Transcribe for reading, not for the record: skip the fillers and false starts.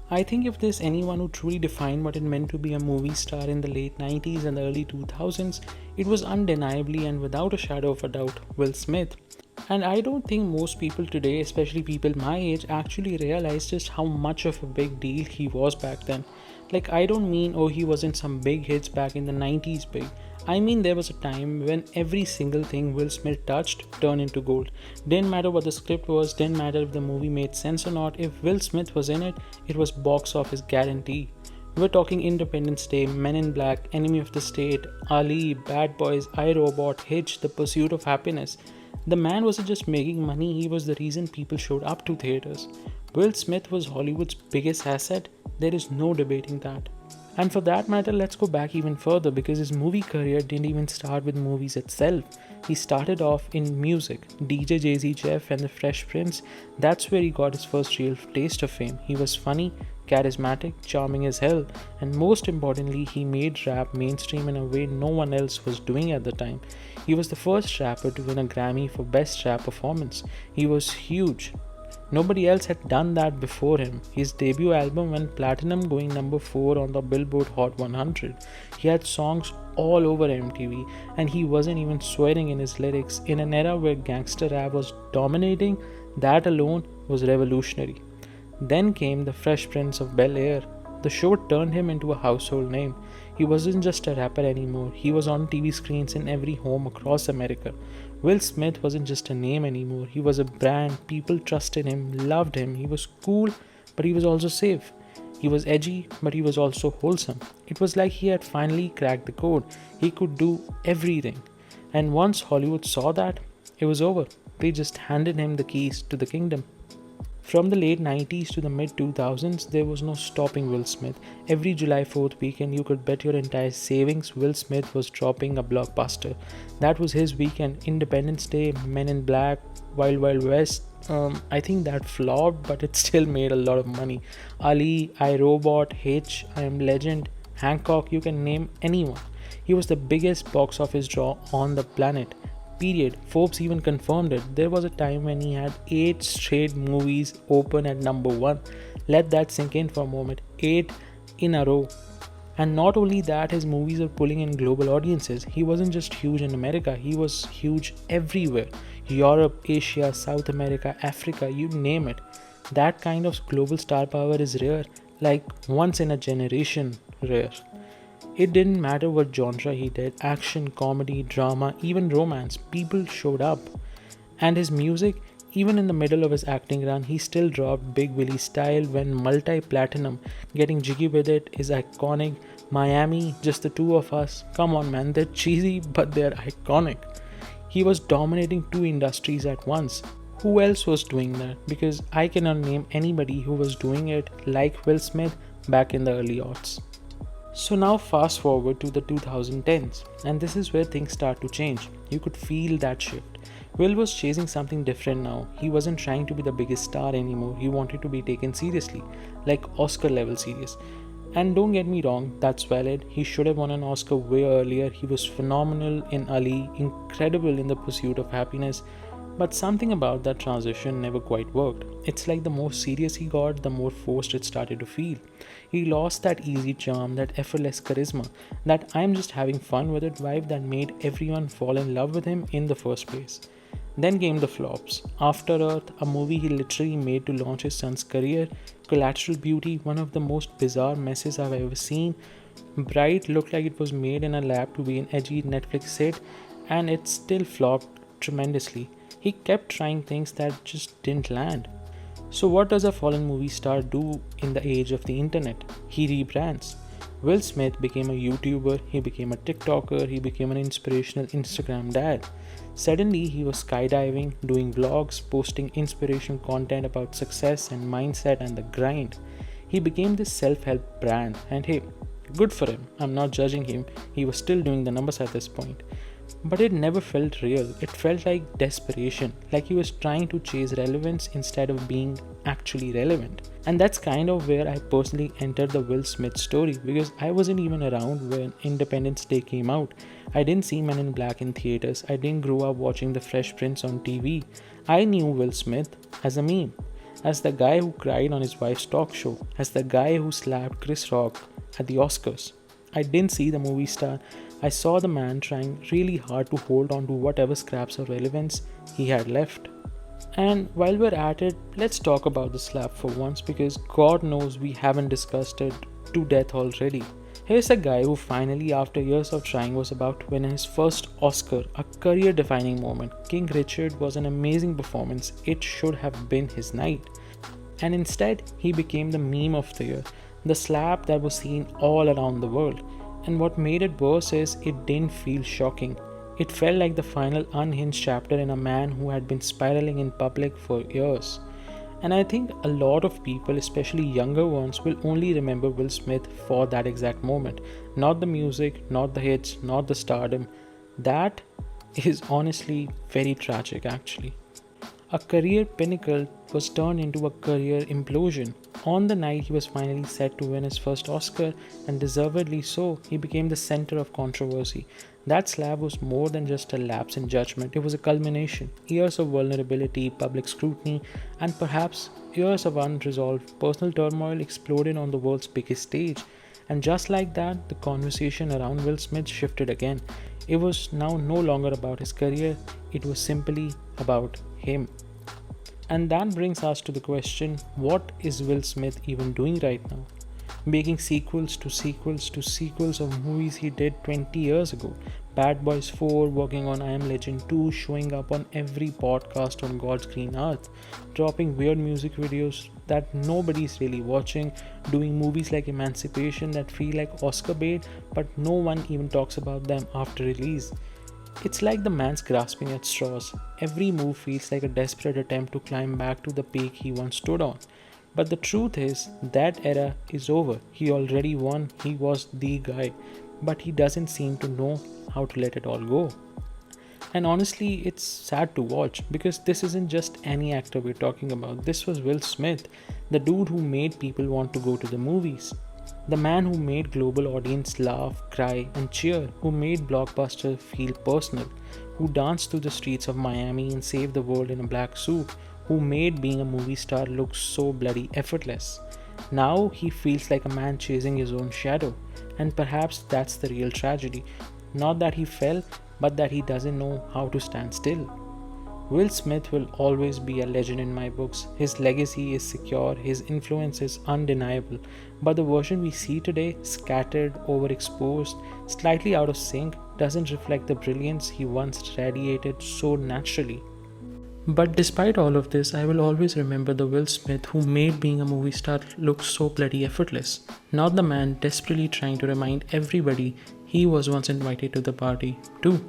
I think if there's anyone who truly defined what it meant to be a movie star in the late 90s and the early 2000s, it was undeniably and without a shadow of a doubt Will Smith. And I don't think most people today, especially people my age, actually realize just how much of a big deal he was back then. Like, I don't mean, oh, he was in some big hits back in the 90s big. I mean, there was a time when every single thing Will Smith touched turned into gold. Didn't matter what the script was, didn't matter if the movie made sense or not, if Will Smith was in it, it was box office guarantee. We're talking Independence Day, Men in Black, Enemy of the State, Ali, Bad Boys, I Robot, Hitch, The Pursuit of Happiness. The man wasn't just making money, he was the reason people showed up to theaters. Will Smith was Hollywood's biggest asset, there is no debating that. And for that matter, let's go back even further because his movie career didn't even start with movies itself. He started off in music. DJ Jay-Z Jeff and the Fresh Prince, that's where he got his first real taste of fame. He was funny, charismatic, charming as hell, and most importantly, he made rap mainstream in a way no one else was doing at the time. He was the first rapper to win a Grammy for Best Rap Performance. He was huge. Nobody else had done that before him. His debut album went platinum, going number 4 on the Billboard Hot 100. He had songs all over MTV, and he wasn't even swearing in his lyrics. In an era where gangster rap was dominating, that alone was revolutionary. Then came the Fresh Prince of Bel-Air. The show turned him into a household name. He wasn't just a rapper anymore, he was on TV screens in every home across America. Will Smith wasn't just a name anymore, he was a brand. People trusted him, loved him. He was cool, but he was also safe. He was edgy, but he was also wholesome. It was like he had finally cracked the code. He could do everything. And once Hollywood saw that, it was over. They just handed him the keys to the kingdom. From the late 90s to the mid 2000s, there was no stopping Will Smith. Every July 4th weekend, you could bet your entire savings Will Smith was dropping a blockbuster. That was his weekend. Independence Day, Men in Black, Wild Wild West. I think that flopped, but it still made a lot of money. Ali, I Robot, Hitch, I Am Legend, Hancock, you can name anyone. He was the biggest box office draw on the planet. Period. Forbes even confirmed it. There was a time when he had 8 straight movies open at number 1. Let that sink in for a moment. 8 in a row. And not only that, his movies are pulling in global audiences. He wasn't just huge in America, he was huge everywhere. Europe, Asia, South America, Africa, you name it. That kind of global star power is rare, like once in a generation rare. It didn't matter what genre he did, action, comedy, drama, even romance, people showed up. And his music, even in the middle of his acting run, he still dropped Big Willie Style, went multi-platinum. Getting jiggy with it is iconic. Miami, Just the Two of Us, come on man, they're cheesy but they're iconic. He was dominating 2 industries at once. Who else was doing that? Because I cannot name anybody who was doing it like Will Smith back in the early aughts. So now fast forward to the 2010s, and this is where things start to change. You could feel that shift. Will was chasing something different now. He wasn't trying to be the biggest star anymore. He wanted to be taken seriously, like Oscar level serious. And don't get me wrong, that's valid. He should have won an Oscar way earlier. He was phenomenal in Ali, incredible in The Pursuit of Happiness. But something about that transition never quite worked. It's like the more serious he got, the more forced it started to feel. He lost that easy charm, that effortless charisma, that I'm just having fun with it vibe that made everyone fall in love with him in the first place. Then came the flops. After Earth, a movie he literally made to launch his son's career. Collateral Beauty, one of the most bizarre messes I've ever seen. Bright looked like it was made in a lab to be an edgy Netflix hit, and it still flopped tremendously. He kept trying things that just didn't land. So what does a fallen movie star do in the age of the internet? He rebrands. Will Smith became a YouTuber, he became a TikToker, he became an inspirational Instagram dad. Suddenly he was skydiving, doing vlogs, posting inspirational content about success and mindset and the grind. He became this self-help brand, and hey, good for him. I'm not judging him, he was still doing the numbers at this point. But it never felt real. It felt like desperation, like he was trying to chase relevance instead of being actually relevant. And that's kind of where I personally entered the Will Smith story, because I wasn't even around when Independence Day came out. I didn't see Men in Black in theaters. I didn't grow up watching The Fresh Prince on TV. I knew Will Smith as a meme. as the guy who cried on his wife's talk show, as the guy who slapped Chris Rock at the Oscars. I didn't see the movie star, I saw the man trying really hard to hold on to whatever scraps of relevance he had left. And while we're at it, let's talk about the slap for once, because God knows we haven't discussed it to death already. Here's a guy who finally, after years of trying, was about to win his first Oscar, a career defining moment. King Richard was an amazing performance, it should have been his night. And instead, he became the meme of the year, the slap that was seen all around the world. And what made it worse is it didn't feel shocking. It felt like the final unhinged chapter in a man who had been spiraling in public for years. And I think a lot of people, especially younger ones, will only remember Will Smith for that exact moment. Not the music, not the hits, not the stardom. That is honestly very tragic actually. A career pinnacle was turned into a career implosion. On the night he was finally set to win his first Oscar, and deservedly so, he became the center of controversy. That slap was more than just a lapse in judgment, it was a culmination. Years of vulnerability, public scrutiny, and perhaps years of unresolved personal turmoil exploded on the world's biggest stage. And just like that, the conversation around Will Smith shifted again. It was now no longer about his career, it was simply about him. And that brings us to the question, what is Will Smith even doing right now? Making sequels to sequels to sequels of movies he did 20 years ago. Bad Boys 4, working on I Am Legend 2, showing up on every podcast on God's green earth, dropping weird music videos that nobody's really watching, doing movies like Emancipation that feel like Oscar bait, but no one even talks about them after release. It's like the man's grasping at straws. Every move feels like a desperate attempt to climb back to the peak he once stood on. But the truth is, that era is over. He already won, he was the guy. But he doesn't seem to know how to let it all go. And honestly, it's sad to watch, because this isn't just any actor we're talking about. This was Will Smith, the dude who made people want to go to the movies. The man who made global audience laugh, cry, and cheer, who made blockbuster feel personal, who danced through the streets of Miami and saved the world in a black suit, who made being a movie star look so bloody effortless. Now he feels like a man chasing his own shadow, and perhaps that's the real tragedy. Not that he fell, but that he doesn't know how to stand still. Will Smith will always be a legend in my books. His legacy is secure, his influence is undeniable, but the version we see today, scattered, overexposed, slightly out of sync, doesn't reflect the brilliance he once radiated so naturally. But despite all of this, I will always remember the Will Smith who made being a movie star look so bloody effortless. Not the man desperately trying to remind everybody he was once invited to the party too.